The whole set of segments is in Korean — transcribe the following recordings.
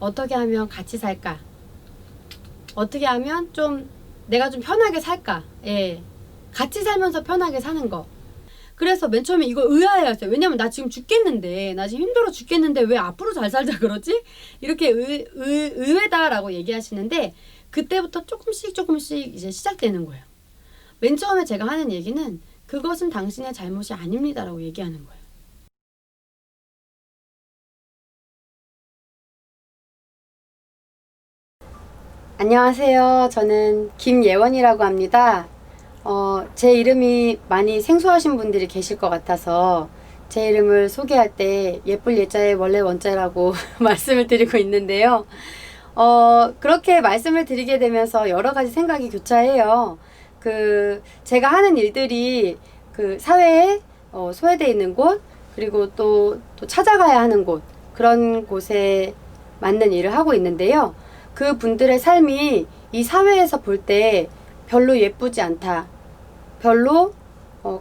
어떻게 하면 같이 살까? 어떻게 하면 좀 내가 좀 편하게 살까? 예. 같이 살면서 편하게 사는 거. 그래서 맨 처음에 이거 의아해했어요. 왜냐면 나 지금 죽겠는데, 나 지금 힘들어 죽겠는데 왜 앞으로 잘 살자 그러지? 이렇게 의외다라고 얘기하시는데, 그때부터 조금씩 이제 시작되는 거예요. 맨 처음에 제가 하는 얘기는 그것은 당신의 잘못이 아닙니다라고 얘기하는 거예요. 안녕하세요. 저는 김예원이라고 합니다. 제 이름이 많이 생소하신 분들이 계실 것 같아서 제 이름을 소개할 때 예쁠 예자의 원래 원자라고 말씀을 드리고 있는데요. 그렇게 말씀을 드리게 되면서 여러 가지 생각이 교차해요. 제가 하는 일들이 사회에 소외되어 있는 곳, 그리고 또 찾아가야 하는 곳, 그런 곳에 맞는 일을 하고 있는데요. 그 분들의 삶이 이 사회에서 볼 때 별로 예쁘지 않다. 별로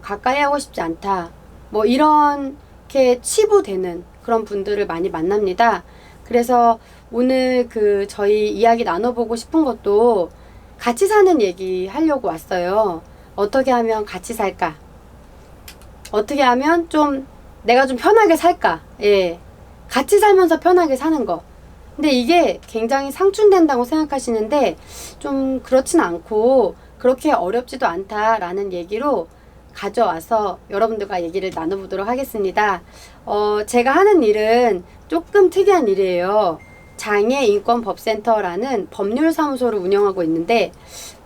가까이 하고 싶지 않다. 뭐 이렇게 치부되는 그런 분들을 많이 만납니다. 그래서 오늘 저희 이야기 나눠보고 싶은 것도 같이 사는 얘기 하려고 왔어요. 어떻게 하면 같이 살까? 어떻게 하면 좀 내가 좀 편하게 살까? 예. 같이 살면서 편하게 사는 거. 근데 이게 굉장히 상충된다고 생각하시는데 좀 그렇진 않고 그렇게 어렵지도 않다라는 얘기로 가져와서 여러분들과 얘기를 나눠보도록 하겠습니다. 제가 하는 일은 조금 특이한 일이에요. 장애인권법센터라는 법률사무소를 운영하고 있는데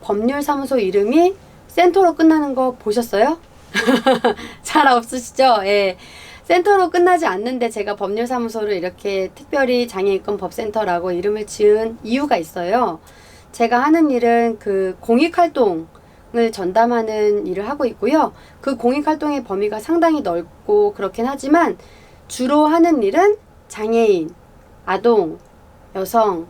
법률사무소 이름이 센터로 끝나는 거 보셨어요? 잘 없으시죠? 예. 센터로 끝나지 않는데 제가 법률사무소를 이렇게 특별히 장애인권법센터라고 이름을 지은 이유가 있어요. 제가 하는 일은 공익활동을 전담하는 일을 하고 있고요. 그 공익활동의 범위가 상당히 넓고 그렇긴 하지만 주로 하는 일은 장애인, 아동, 여성,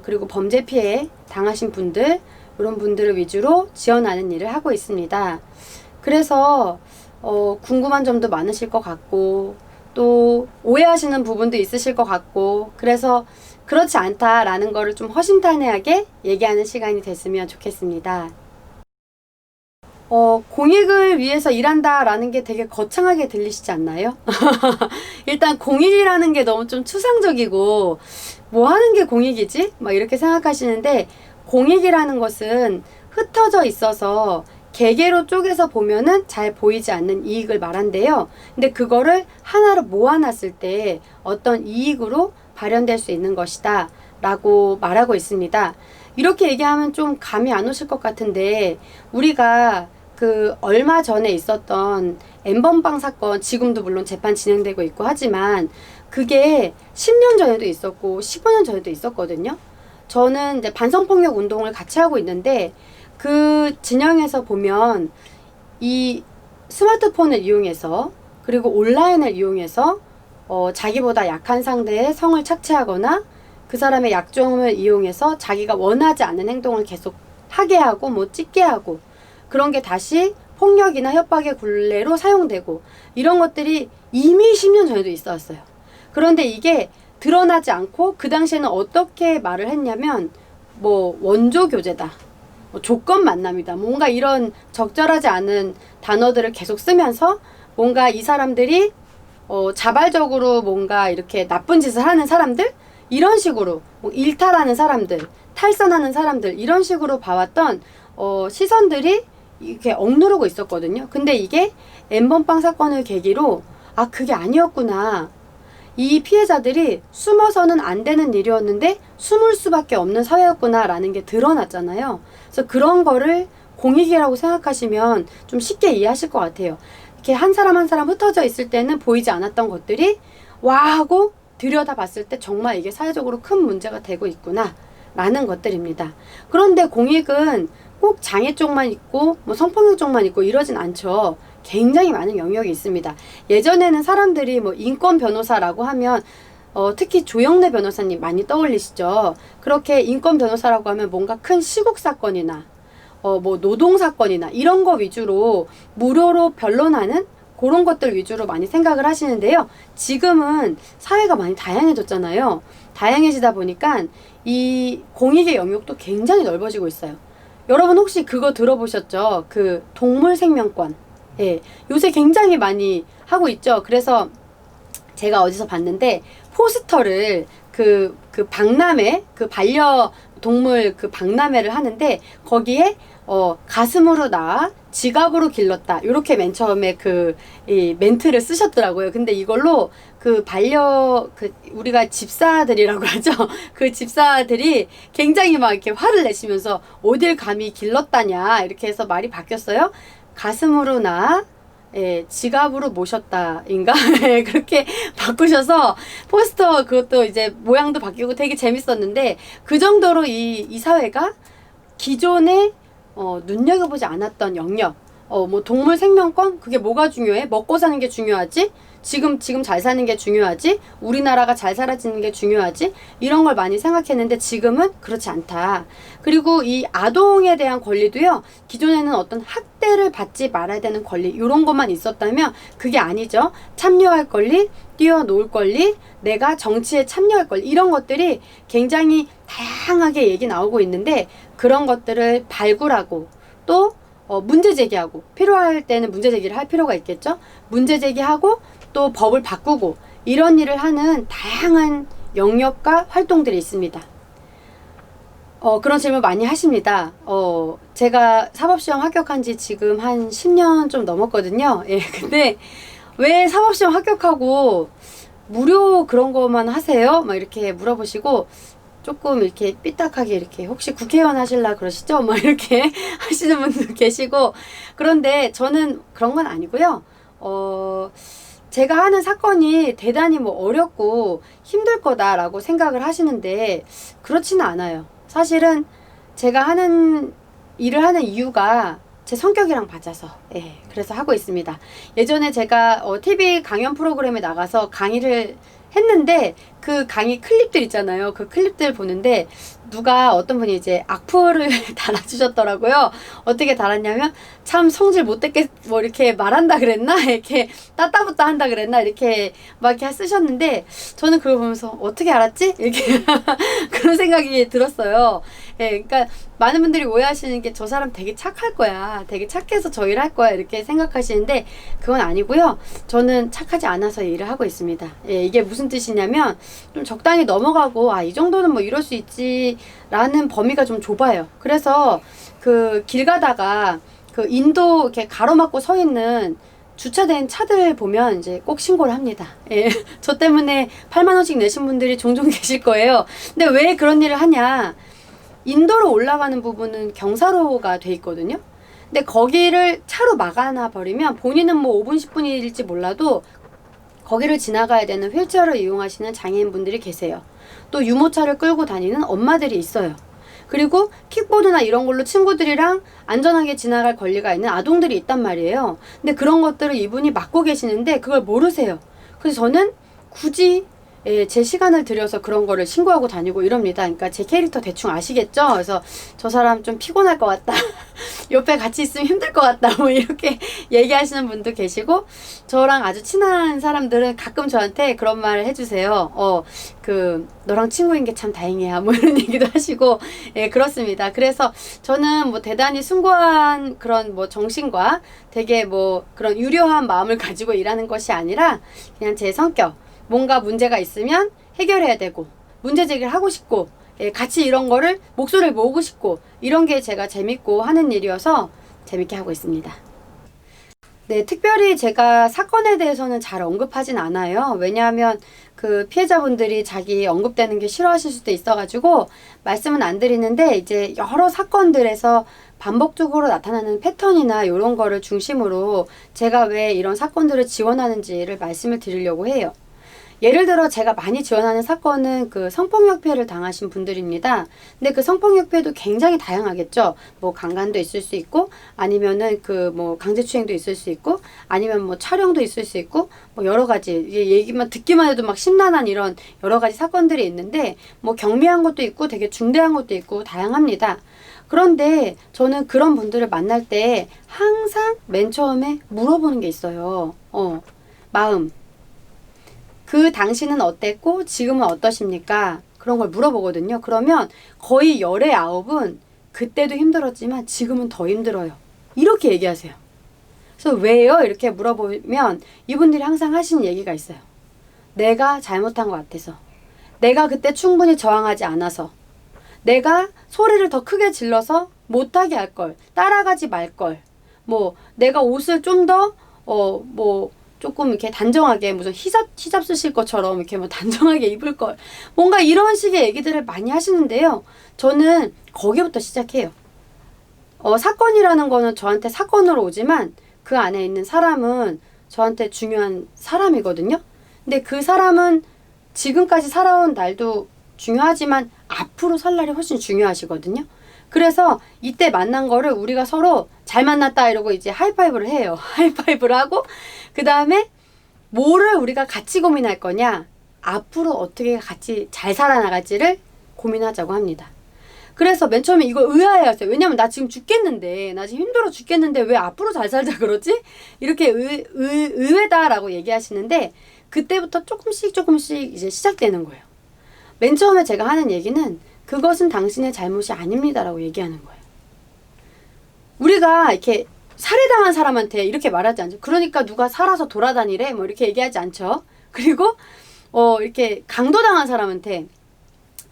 그리고 범죄 피해 당하신 분들, 이런 분들을 위주로 지원하는 일을 하고 있습니다. 그래서 궁금한 점도 많으실 것 같고 또 오해하시는 부분도 있으실 것 같고 그래서 그렇지 않다라는 거를 좀 허심탄회하게 얘기하는 시간이 됐으면 좋겠습니다. 공익을 위해서 일한다라는 게 되게 거창하게 들리시지 않나요? 일단 공익이라는 게 너무 좀 추상적이고 뭐 하는 게 공익이지? 막 이렇게 생각하시는데 공익이라는 것은 흩어져 있어서 개개로 쪼개서 보면은 잘 보이지 않는 이익을 말한대요. 근데 그거를 하나로 모아놨을 때 어떤 이익으로 발현될 수 있는 것이다 라고 말하고 있습니다. 이렇게 얘기하면 좀 감이 안 오실 것 같은데 우리가 얼마 전에 있었던 N번방 사건, 지금도 물론 재판 진행되고 있고 하지만 그게 10년 전에도 있었고 15년 전에도 있었거든요. 저는 이제 반성폭력 운동을 같이 하고 있는데 그 진영에서 보면 이 스마트폰을 이용해서 그리고 온라인을 이용해서 자기보다 약한 상대의 성을 착취하거나 그 사람의 약점을 이용해서 자기가 원하지 않는 행동을 계속 하게 하고 뭐 찍게 하고 그런 게 다시 폭력이나 협박의 굴레로 사용되고 이런 것들이 이미 10년 전에도 있었어요. 그런데 이게 드러나지 않고 그 당시에는 어떻게 말을 했냐면 뭐 원조 교제다. 조건 만남이다. 뭔가 이런 적절하지 않은 단어들을 계속 쓰면서 뭔가 이 사람들이 자발적으로 뭔가 이렇게 나쁜 짓을 하는 사람들 이런 식으로 뭐 일탈하는 사람들, 탈선하는 사람들 이런 식으로 봐왔던 시선들이 이렇게 억누르고 있었거든요. 근데 이게 N번방 사건을 계기로 아 그게 아니었구나. 이 피해자들이 숨어서는 안 되는 일이었는데 숨을 수밖에 없는 사회였구나 라는 게 드러났잖아요. 그래서 그런 거를 공익이라고 생각하시면 좀 쉽게 이해하실 것 같아요. 이렇게 한 사람 한 사람 흩어져 있을 때는 보이지 않았던 것들이 와 하고 들여다봤을 때 정말 이게 사회적으로 큰 문제가 되고 있구나 라는 것들입니다. 그런데 공익은 꼭 장애 쪽만 있고 뭐 성폭력 쪽만 있고 이러진 않죠. 굉장히 많은 영역이 있습니다. 예전에는 사람들이 뭐 인권 변호사라고 하면 특히 조영래 변호사님 많이 떠올리시죠. 그렇게 인권 변호사라고 하면 뭔가 큰 시국 사건이나 뭐 노동 사건이나 이런 거 위주로 무료로 변론하는 그런 것들 위주로 많이 생각을 하시는데요. 지금은 사회가 많이 다양해졌잖아요. 다양해지다 보니까 이 공익의 영역도 굉장히 넓어지고 있어요. 여러분 혹시 그거 들어보셨죠? 그 동물 생명권. 예, 요새 굉장히 많이 하고 있죠. 그래서 제가 어디서 봤는데 포스터를 그 박람회, 그 반려동물 그 박람회를 하는데 거기에 가슴으로 낳아 지갑으로 길렀다. 이렇게 맨 처음에 이 멘트를 쓰셨더라고요. 근데 이걸로 우리가 집사들이라고 하죠. 그 집사들이 굉장히 막 이렇게 화를 내시면서 어딜 감히 길렀다냐. 이렇게 해서 말이 바뀌었어요. 가슴으로 낳아 지갑으로 모셨다인가? 그렇게 바꾸셔서 포스터 그것도 이제 모양도 바뀌고 되게 재밌었는데 그 정도로 이 사회가 기존에 눈여겨보지 않았던 영역, 뭐 동물 생명권? 그게 뭐가 중요해? 먹고 사는 게 중요하지? 지금 잘 사는 게 중요하지? 우리나라가 잘 살아지는 게 중요하지? 이런 걸 많이 생각했는데 지금은 그렇지 않다. 그리고 이 아동에 대한 권리도요, 기존에는 어떤 학대를 받지 말아야 되는 권리, 이런 것만 있었다면 그게 아니죠. 참여할 권리, 뛰어놀 권리, 내가 정치에 참여할 권리, 이런 것들이 굉장히 다양하게 얘기 나오고 있는데 그런 것들을 발굴하고 또 문제 제기하고 필요할 때는 문제 제기를 할 필요가 있겠죠. 문제 제기하고 또 법을 바꾸고 이런 일을 하는 다양한 영역과 활동들이 있습니다. 그런 질문 많이 하십니다. 제가 사법시험 합격한 지 지금 한 10년 좀 넘었거든요. 예, 근데 왜 사법시험 합격하고 무료 그런 것만 하세요? 막 이렇게 물어보시고 조금 이렇게 삐딱하게 이렇게 혹시 국회의원 하실라 그러시죠? 막 이렇게 하시는 분도 계시고 그런데 저는 그런 건 아니고요. 제가 하는 사건이 대단히 뭐 어렵고 힘들 거다라고 생각을 하시는데 그렇지는 않아요. 사실은 제가 일을 하는 이유가 제 성격이랑 맞아서 그래서 하고 있습니다. 예전에 제가 TV 강연 프로그램에 나가서 강의를 했는데 그 강의 클립들 있잖아요. 그 클립들 보는데 누가 어떤 분이 이제 악플을 달아주셨더라고요. 어떻게 달았냐면 참 성질 못됐게 뭐 이렇게 말한다 그랬나? 이렇게 따따붙다 한다 그랬나? 이렇게 막 이렇게 쓰셨는데 저는 그걸 보면서 어떻게 알았지? 이렇게 그런 생각이 들었어요. 그러니까 많은 분들이 오해하시는 게 저 사람 되게 착할 거야. 되게 착해서 저 일 할 거야. 이렇게 생각하시는데 그건 아니고요. 저는 착하지 않아서 일을 하고 있습니다. 이게 무슨 뜻이냐면 좀 적당히 넘어가고 이 정도는 뭐 이럴 수 있지 라는 범위가 좀 좁아요. 그래서 길 가다가 인도 이렇게 가로막고 서 있는 주차된 차들 보면 이제 꼭 신고를 합니다. 저 때문에 8만 원씩 내신 분들이 종종 계실 거예요. 근데 왜 그런 일을 하냐? 인도로 올라가는 부분은 경사로가 돼 있거든요. 근데 거기를 차로 막아놔 버리면 본인은 뭐 5분 10분일지 몰라도 거기를 지나가야 되는 휠체어를 이용하시는 장애인분들이 계세요. 또 유모차를 끌고 다니는 엄마들이 있어요. 그리고 킥보드나 이런 걸로 친구들이랑 안전하게 지나갈 권리가 있는 아동들이 있단 말이에요. 근데 그런 것들을 이분이 맡고 계시는데 그걸 모르세요. 그래서 저는 굳이 제 시간을 들여서 그런 거를 신고하고 다니고 이럽니다. 그러니까 제 캐릭터 대충 아시겠죠? 그래서 저 사람 좀 피곤할 것 같다. 옆에 같이 있으면 힘들 것 같다. 뭐 이렇게 얘기하시는 분도 계시고 저랑 아주 친한 사람들은 가끔 저한테 그런 말을 해주세요. 너랑 친구인 게 참 다행이야. 뭐 이런 얘기도 하시고 그렇습니다. 그래서 저는 뭐 대단히 숭고한 그런 뭐 정신과 되게 뭐 그런 유려한 마음을 가지고 일하는 것이 아니라 그냥 제 성격. 뭔가 문제가 있으면 해결해야 되고 문제 제기를 하고 싶고 같이 이런 거를 목소리를 모으고 싶고 이런 게 제가 재밌고 하는 일이어서 재밌게 하고 있습니다. 네, 특별히 제가 사건에 대해서는 잘 언급하진 않아요. 왜냐하면 그 피해자분들이 자기 언급되는 게 싫어하실 수도 있어가지고 말씀은 안 드리는데 이제 여러 사건들에서 반복적으로 나타나는 패턴이나 이런 거를 중심으로 제가 왜 이런 사건들을 지원하는지를 말씀을 드리려고 해요. 예를 들어 제가 많이 지원하는 사건은 그 성폭력 피해를 당하신 분들입니다. 근데 그 성폭력 피해도 굉장히 다양하겠죠. 뭐 강간도 있을 수 있고 아니면은 뭐 강제추행도 있을 수 있고 아니면 뭐 촬영도 있을 수 있고 뭐 여러 가지 얘기만 듣기만 해도 막 심란한 이런 여러 가지 사건들이 있는데 뭐 경미한 것도 있고 되게 중대한 것도 있고 다양합니다. 그런데 저는 그런 분들을 만날 때 항상 맨 처음에 물어보는 게 있어요. 마음. 그 당시는 어땠고 지금은 어떠십니까? 그런 걸 물어보거든요. 그러면 거의 열의 9은 그때도 힘들었지만 지금은 더 힘들어요. 이렇게 얘기하세요. 그래서 왜요? 이렇게 물어보면 이분들이 항상 하시는 얘기가 있어요. 내가 잘못한 것 같아서. 내가 그때 충분히 저항하지 않아서. 내가 소리를 더 크게 질러서 못하게 할 걸. 따라가지 말 걸. 뭐 내가 옷을 좀 더 조금 이렇게 단정하게 무슨 히잡 쓰실 것처럼 이렇게 뭐 단정하게 입을 걸. 뭔가 이런 식의 얘기들을 많이 하시는데요. 저는 거기부터 시작해요. 사건이라는 거는 저한테 사건으로 오지만 그 안에 있는 사람은 저한테 중요한 사람이거든요. 근데 그 사람은 지금까지 살아온 날도 중요하지만 앞으로 살 날이 훨씬 중요하시거든요. 그래서 이때 만난 거를 우리가 서로 잘 만났다 이러고 이제 하이파이브를 해요. 하이파이브를 하고 그 다음에 뭐를 우리가 같이 고민할 거냐, 앞으로 어떻게 같이 잘 살아나갈지를 고민하자고 합니다. 그래서 맨 처음에 이걸 의아해했어요. 왜냐면 나 지금 죽겠는데, 나 지금 힘들어 죽겠는데 왜 앞으로 잘 살자 그러지? 이렇게 의외다라고 얘기하시는데 그때부터 조금씩 이제 시작되는 거예요. 맨 처음에 제가 하는 얘기는 그것은 당신의 잘못이 아닙니다라고 얘기하는 거예요. 우리가 이렇게 살해당한 사람한테 이렇게 말하지 않죠. 그러니까 누가 살아서 돌아다니래 뭐 이렇게 얘기하지 않죠. 그리고 이렇게 강도당한 사람한테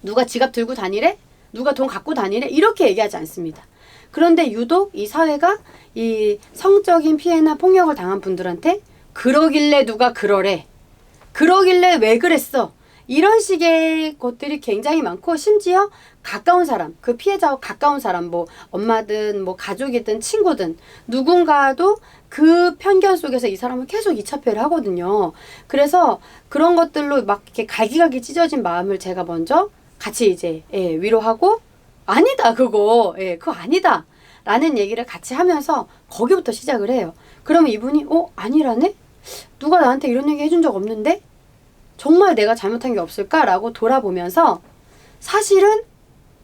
누가 지갑 들고 다니래? 누가 돈 갖고 다니래? 이렇게 얘기하지 않습니다. 그런데 유독 이 사회가 이 성적인 피해나 폭력을 당한 분들한테 그러길래 누가 그러래. 그러길래 왜 그랬어. 이런 식의 것들이 굉장히 많고, 심지어 가까운 사람, 그 피해자와 가까운 사람, 뭐 엄마든 뭐 가족이든 친구든 누군가도 그 편견 속에서 이 사람을 계속 2차 피해를 하거든요. 그래서 그런 것들로 막 이렇게 갈기갈기 찢어진 마음을 제가 먼저 같이 이제 위로하고, 아니다 그거 그거 아니다 라는 얘기를 같이 하면서 거기부터 시작을 해요. 그러면 이분이 아니라네? 누가 나한테 이런 얘기 해준 적 없는데? 정말 내가 잘못한 게 없을까라고 돌아보면서 사실은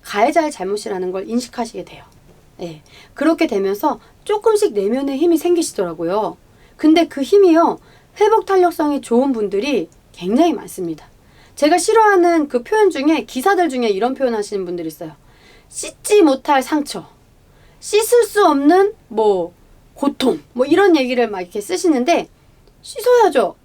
가해자의 잘못이라는 걸 인식하시게 돼요. 그렇게 되면서 조금씩 내면의 힘이 생기시더라고요. 근데 그 힘이요, 회복 탄력성이 좋은 분들이 굉장히 많습니다. 제가 싫어하는 그 표현 중에, 기사들 중에 이런 표현 하시는 분들이 있어요. 씻지 못할 상처, 씻을 수 없는 뭐 고통, 뭐 이런 얘기를 막 이렇게 쓰시는데, 씻어야죠.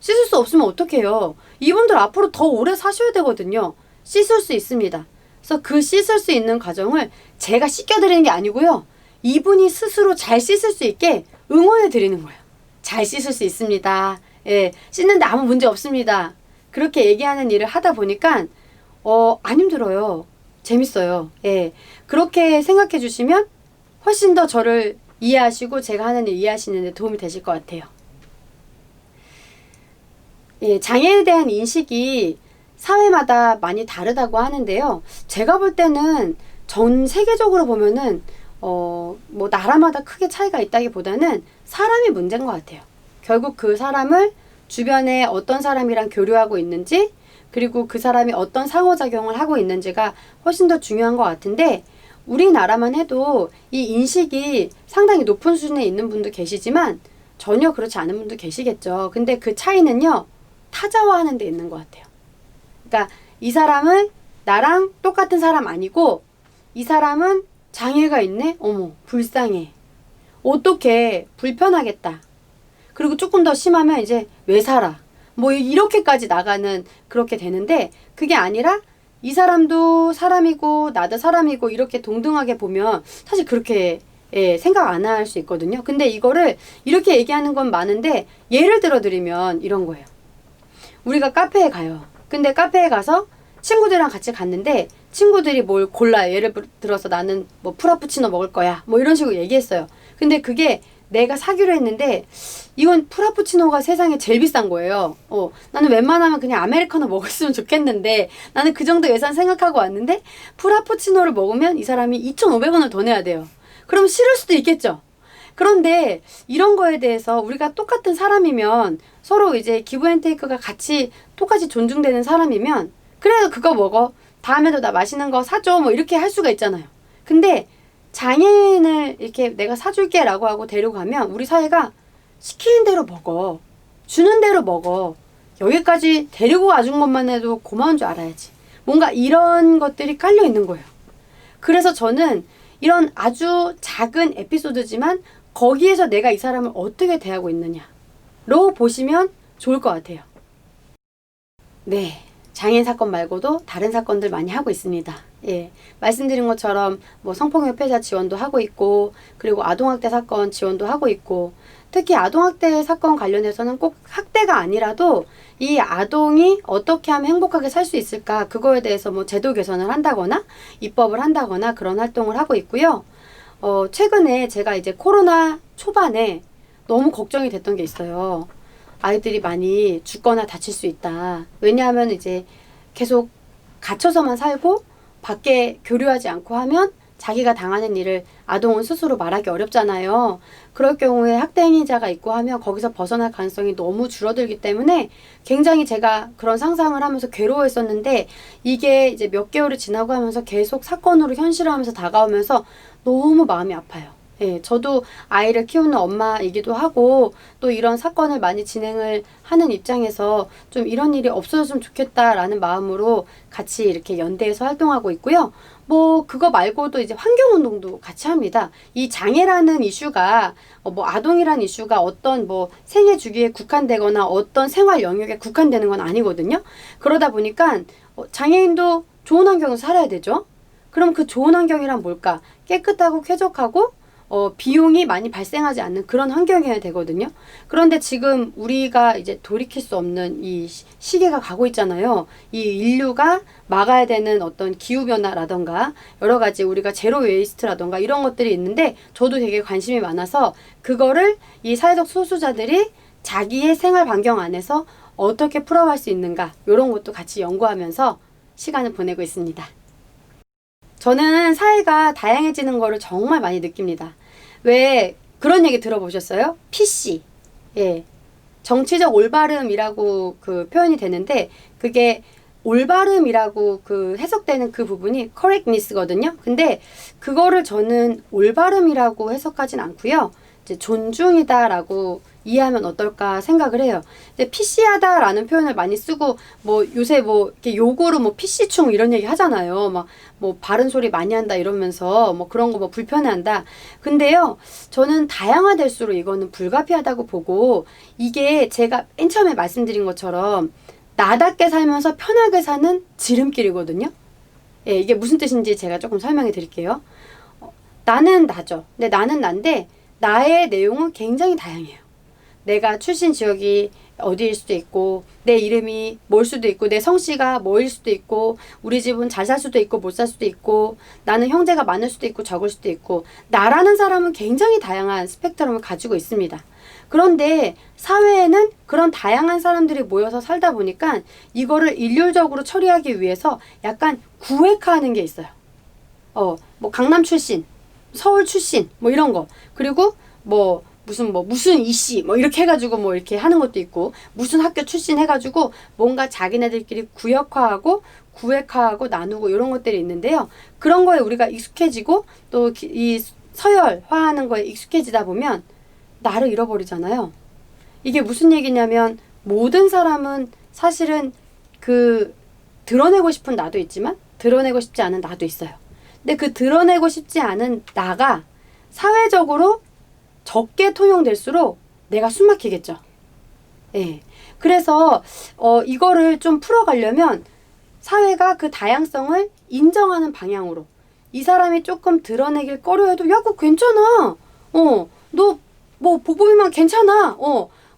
씻을 수 없으면 어떡해요. 이분들 앞으로 더 오래 사셔야 되거든요. 씻을 수 있습니다. 그래서 그 씻을 수 있는 과정을 제가 씻겨드리는 게 아니고요, 이분이 스스로 잘 씻을 수 있게 응원해 드리는 거예요. 잘 씻을 수 있습니다. 씻는데 아무 문제 없습니다. 그렇게 얘기하는 일을 하다 보니까 안 힘들어요. 재밌어요. 그렇게 생각해 주시면 훨씬 더 저를 이해하시고 제가 하는 일 이해하시는 데 도움이 되실 것 같아요. 장애에 대한 인식이 사회마다 많이 다르다고 하는데요. 제가 볼 때는 전 세계적으로 보면은 뭐 나라마다 크게 차이가 있다기보다는 사람이 문제인 것 같아요. 결국 그 사람을 주변에 어떤 사람이랑 교류하고 있는지, 그리고 그 사람이 어떤 상호작용을 하고 있는지가 훨씬 더 중요한 것 같은데, 우리나라만 해도 이 인식이 상당히 높은 수준에 있는 분도 계시지만 전혀 그렇지 않은 분도 계시겠죠. 근데 그 차이는요, 타자화하는 데 있는 것 같아요. 그러니까 이 사람은 나랑 똑같은 사람 아니고, 이 사람은 장애가 있네? 어머, 불쌍해. 어떡해, 불편하겠다. 그리고 조금 더 심하면 이제 왜 살아? 뭐 이렇게까지 나가는, 그렇게 되는데, 그게 아니라 이 사람도 사람이고 나도 사람이고 이렇게 동등하게 보면 사실 그렇게 생각 안 할 수 있거든요. 근데 이거를 이렇게 얘기하는 건 많은데, 예를 들어 드리면 이런 거예요. 우리가 카페에 가요. 근데 카페에 가서 친구들이랑 같이 갔는데 친구들이 뭘 골라요. 예를 들어서 나는 뭐 프라푸치노 먹을 거야, 뭐 이런 식으로 얘기했어요. 근데 그게 내가 사기로 했는데 이건 프라푸치노가 세상에 제일 비싼 거예요. 나는 웬만하면 그냥 아메리카노 먹었으면 좋겠는데, 나는 그 정도 예산 생각하고 왔는데 프라푸치노를 먹으면 이 사람이 2,500원을 더 내야 돼요. 그럼 싫을 수도 있겠죠. 그런데 이런 거에 대해서 우리가 똑같은 사람이면, 서로 이제 기브앤테이크가 같이 똑같이 존중되는 사람이면, 그래 그거 먹어, 다음에도 나 맛있는 거 사줘, 뭐 이렇게 할 수가 있잖아요. 근데 장애인을 이렇게 내가 사줄게 라고 하고 데려가면 우리 사회가 시키는 대로 먹어, 주는 대로 먹어, 여기까지 데리고 와준 것만 해도 고마운 줄 알아야지, 뭔가 이런 것들이 깔려 있는 거예요. 그래서 저는 이런 아주 작은 에피소드지만 거기에서 내가 이 사람을 어떻게 대하고 있느냐로 보시면 좋을 것 같아요. 네. 장애인 사건 말고도 다른 사건들 많이 하고 있습니다. 예. 말씀드린 것처럼 뭐 성폭력 피해자 지원도 하고 있고, 그리고 아동학대 사건 지원도 하고 있고, 특히 아동학대 사건 관련해서는 꼭 학대가 아니라도 이 아동이 어떻게 하면 행복하게 살 수 있을까, 그거에 대해서 뭐 제도 개선을 한다거나 입법을 한다거나 그런 활동을 하고 있고요. 최근에 제가 이제 코로나 초반에 너무 걱정이 됐던 게 있어요. 아이들이 많이 죽거나 다칠 수 있다. 왜냐하면 이제 계속 갇혀서만 살고 밖에 교류하지 않고 하면 자기가 당하는 일을 아동은 스스로 말하기 어렵잖아요. 그럴 경우에 학대 행위자가 있고 하면 거기서 벗어날 가능성이 너무 줄어들기 때문에 굉장히 제가 그런 상상을 하면서 괴로워했었는데, 이게 이제 몇 개월이 지나고 하면서 계속 사건으로 현실화하면서 다가오면서 너무 마음이 아파요. 예, 저도 아이를 키우는 엄마이기도 하고 또 이런 사건을 많이 진행을 하는 입장에서 좀 이런 일이 없어졌으면 좋겠다라는 마음으로 같이 이렇게 연대해서 활동하고 있고요. 뭐 그거 말고도 이제 환경운동도 같이 합니다. 이 장애라는 이슈가 뭐 아동이라는 이슈가 어떤 뭐 생애 주기에 국한되거나 어떤 생활 영역에 국한되는 건 아니거든요. 그러다 보니까 장애인도 좋은 환경에서 살아야 되죠. 그럼 그 좋은 환경이란 뭘까? 깨끗하고 쾌적하고 비용이 많이 발생하지 않는 그런 환경이어야 되거든요. 그런데 지금 우리가 이제 돌이킬 수 없는 이 시계가 가고 있잖아요. 이 인류가 막아야 되는 어떤 기후변화라던가 여러 가지 우리가 제로 웨이스트라던가 이런 것들이 있는데, 저도 되게 관심이 많아서 그거를 이 사회적 소수자들이 자기의 생활 반경 안에서 어떻게 풀어갈 수 있는가, 이런 것도 같이 연구하면서 시간을 보내고 있습니다. 저는 사회가 다양해지는 거를 정말 많이 느낍니다. 왜 그런 얘기 들어보셨어요? PC. 예. 정치적 올바름이라고 그 표현이 되는데, 그게 올바름이라고 그 해석되는 그 부분이 correctness거든요. 근데 그거를 저는 올바름이라고 해석하진 않고요. 이제 존중이다라고 이해하면 어떨까 생각을 해요. 이제 PC하다라는 표현을 많이 쓰고, 뭐 요새 뭐 이렇게 욕으로 뭐 PC충 이런 얘기 하잖아요. 막 뭐 바른 소리 많이 한다 이러면서 뭐 그런 거 뭐 불편해한다. 근데요, 저는 다양화될수록 이거는 불가피하다고 보고, 이게 제가 맨 처음에 말씀드린 것처럼 나답게 살면서 편하게 사는 지름길이거든요. 예, 이게 무슨 뜻인지 제가 조금 설명해 드릴게요. 나는 나죠. 근데 나는 난데 나의 내용은 굉장히 다양해요. 내가 출신 지역이 어디일 수도 있고, 내 이름이 뭘 수도 있고, 내 성씨가 뭐일 수도 있고, 우리 집은 잘 살 수도 있고 못 살 수도 있고, 나는 형제가 많을 수도 있고 적을 수도 있고, 나라는 사람은 굉장히 다양한 스펙트럼을 가지고 있습니다. 그런데 사회에는 그런 다양한 사람들이 모여서 살다 보니까 이거를 일률적으로 처리하기 위해서 약간 구획화하는 게 있어요. 뭐 강남 출신, 서울 출신, 뭐 이런 거. 그리고 무슨 이씨 뭐 이렇게 해가지고 뭐 이렇게 하는 것도 있고, 무슨 학교 출신 해가지고 뭔가 자기네들끼리 구역화하고 구획화하고 나누고 이런 것들이 있는데요. 그런 거에 우리가 익숙해지고 또 이 서열화하는 거에 익숙해지다 보면 나를 잃어버리잖아요. 이게 무슨 얘기냐면, 모든 사람은 사실은 그 드러내고 싶은 나도 있지만 드러내고 싶지 않은 나도 있어요. 근데 그 드러내고 싶지 않은 나가 사회적으로 적게 통용될수록 내가 숨막히겠죠. 예. 그래서 이거를 좀 풀어가려면 사회가 그 다양성을 인정하는 방향으로, 이 사람이 조금 드러내길 꺼려해도 야, 그거 괜찮아. 너 뭐 복부비만 괜찮아.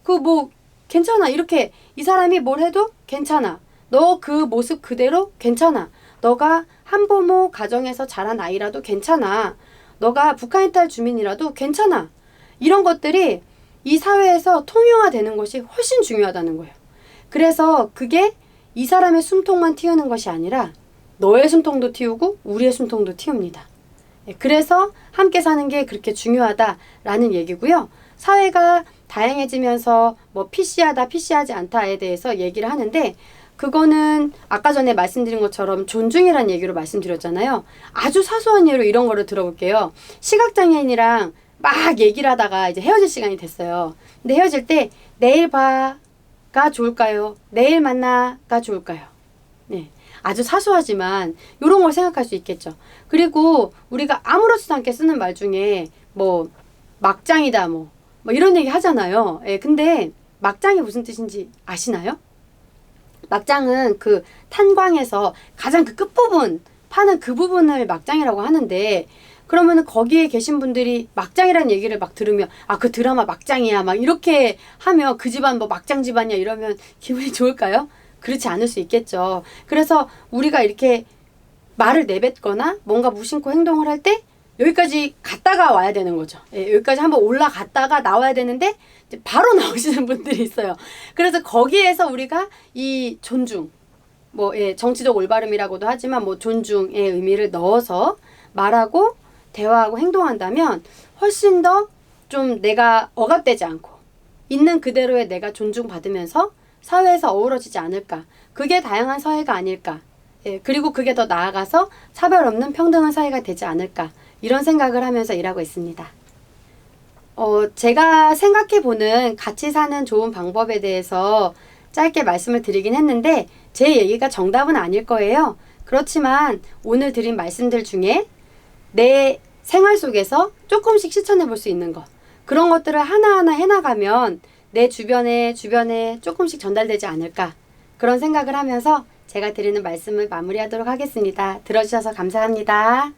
그 뭐 괜찮아. 이렇게 이 사람이 뭘 해도 괜찮아. 너 그 모습 그대로 괜찮아. 너가 한부모 가정에서 자란 아이라도 괜찮아. 너가 북한 이탈 주민이라도 괜찮아. 이런 것들이 이 사회에서 통용화되는 것이 훨씬 중요하다는 거예요. 그래서 그게 이 사람의 숨통만 틔우는 것이 아니라 너의 숨통도 틔우고 우리의 숨통도 틔웁니다. 그래서 함께 사는 게 그렇게 중요하다라는 얘기고요. 사회가 다양해지면서 뭐 PC하다, PC하지 않다에 대해서 얘기를 하는데, 그거는 아까 전에 말씀드린 것처럼 존중이라는 얘기로 말씀드렸잖아요. 아주 사소한 예로 이런 거를 들어볼게요. 시각장애인이랑 막 얘기를 하다가 이제 헤어질 시간이 됐어요. 근데 헤어질 때 내일 봐가 좋을까요? 내일 만나가 좋을까요? 네. 아주 사소하지만 이런 걸 생각할 수 있겠죠. 그리고 우리가 아무렇지도 않게 쓰는 말 중에 뭐 막장이다 뭐 이런 얘기 하잖아요. 예, 근데 막장이 무슨 뜻인지 아시나요? 막장은 그 탄광에서 가장 그 끝부분 파는 그 부분을 막장이라고 하는데, 그러면은 거기에 계신 분들이 막장이라는 얘기를 막 들으면 아, 그 드라마 막장이야 막 이렇게 하면 그 집안 뭐 막장 집안이야 이러면 기분이 좋을까요? 그렇지 않을 수 있겠죠. 그래서 우리가 이렇게 말을 내뱉거나 뭔가 무심코 행동을 할 때 여기까지 갔다가 와야 되는 거죠. 예, 여기까지 한번 올라갔다가 나와야 되는데 이제 바로 나오시는 분들이 있어요. 그래서 거기에서 우리가 이 존중, 뭐 예, 정치적 올바름이라고도 하지만 뭐 존중의 의미를 넣어서 말하고 대화하고 행동한다면 훨씬 더 좀 내가 억압되지 않고 있는 그대로의 내가 존중받으면서 사회에서 어우러지지 않을까. 그게 다양한 사회가 아닐까. 예, 그리고 그게 더 나아가서 차별 없는 평등한 사회가 되지 않을까. 이런 생각을 하면서 일하고 있습니다. 제가 생각해보는 같이 사는 좋은 방법에 대해서 짧게 말씀을 드리긴 했는데 제 얘기가 정답은 아닐 거예요. 그렇지만 오늘 드린 말씀들 중에 내 생활 속에서 조금씩 실천해 볼 수 있는 것, 그런 것들을 하나하나 해나가면 내 주변에 조금씩 전달되지 않을까, 그런 생각을 하면서 제가 드리는 말씀을 마무리하도록 하겠습니다. 들어주셔서 감사합니다.